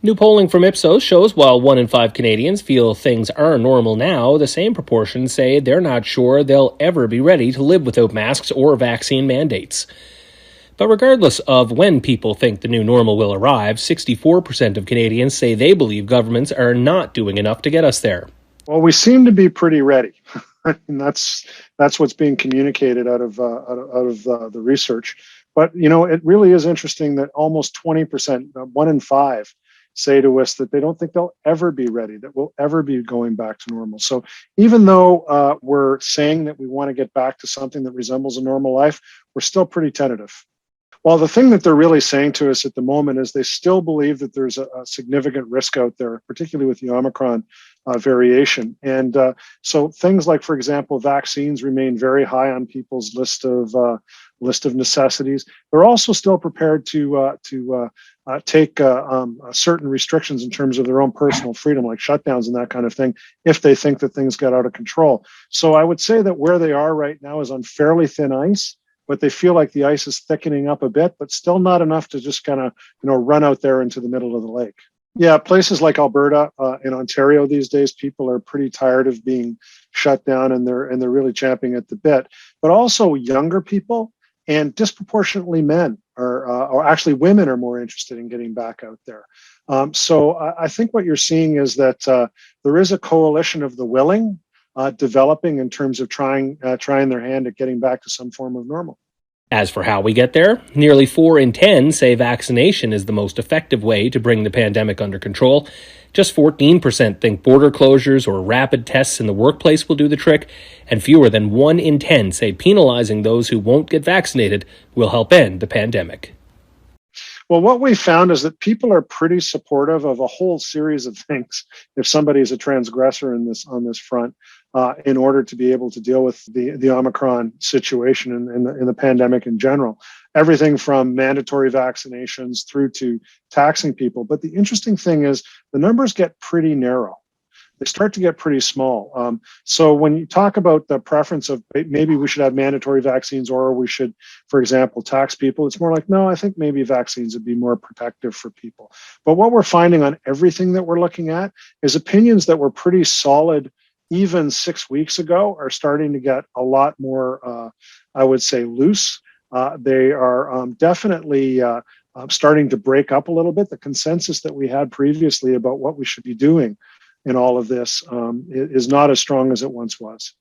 New polling from Ipsos shows while 1 in 5 Canadians feel things are normal now, the same proportion say they're not sure they'll ever be ready to live without masks or vaccine mandates. But regardless of when people think the new normal will arrive, 64% of Canadians say they believe governments are not doing enough to get us there. Well, we seem to be pretty ready. And that's what's being communicated out of the research. But, it really is interesting that almost 20%, 1 in 5, say to us that they don't think they'll ever be ready, that we'll ever be going back to normal. So even though we're saying that we want to get back to something that resembles a normal life, we're still pretty tentative. Well, the thing that they're really saying to us at the moment is they still believe that there's a significant risk out there, particularly with the Omicron variation. And so things like, for example, vaccines remain very high on people's list of necessities. They're also still prepared to take certain restrictions in terms of their own personal freedom, like shutdowns and that kind of thing, if they think that things get out of control. So I would say that where they are right now is on fairly thin ice, but they feel like the ice is thickening up a bit, but still not enough to just kind of, run out there into the middle of the lake. Yeah, places like Alberta and Ontario these days, people are pretty tired of being shut down, and they're really champing at the bit. But also younger people and disproportionately men or actually women are more interested in getting back out there. So I think what you're seeing is that there is a coalition of the willing developing in terms of trying their hand at getting back to some form of normal. As for how we get there, nearly 4 in 10 say vaccination is the most effective way to bring the pandemic under control. Just 14% think border closures or rapid tests in the workplace will do the trick, and fewer than 1 in 10 say penalizing those who won't get vaccinated will help end the pandemic. Well, what we found is that people are pretty supportive of a whole series of things if somebody is a transgressor on this front, in order to be able to deal with the Omicron situation and the pandemic in general. Everything from mandatory vaccinations through to taxing people. But the interesting thing is the numbers get pretty narrow. They start to get pretty small. So when you talk about the preference of maybe we should have mandatory vaccines or we should, for example, tax people, it's more like, no, I think maybe vaccines would be more protective for people. But what we're finding on everything that we're looking at is opinions that were pretty solid even 6 weeks ago are starting to get a lot more, I would say, loose. They are definitely starting to break up a little bit. The consensus that we had previously about what we should be doing in all of this is not as strong as it once was.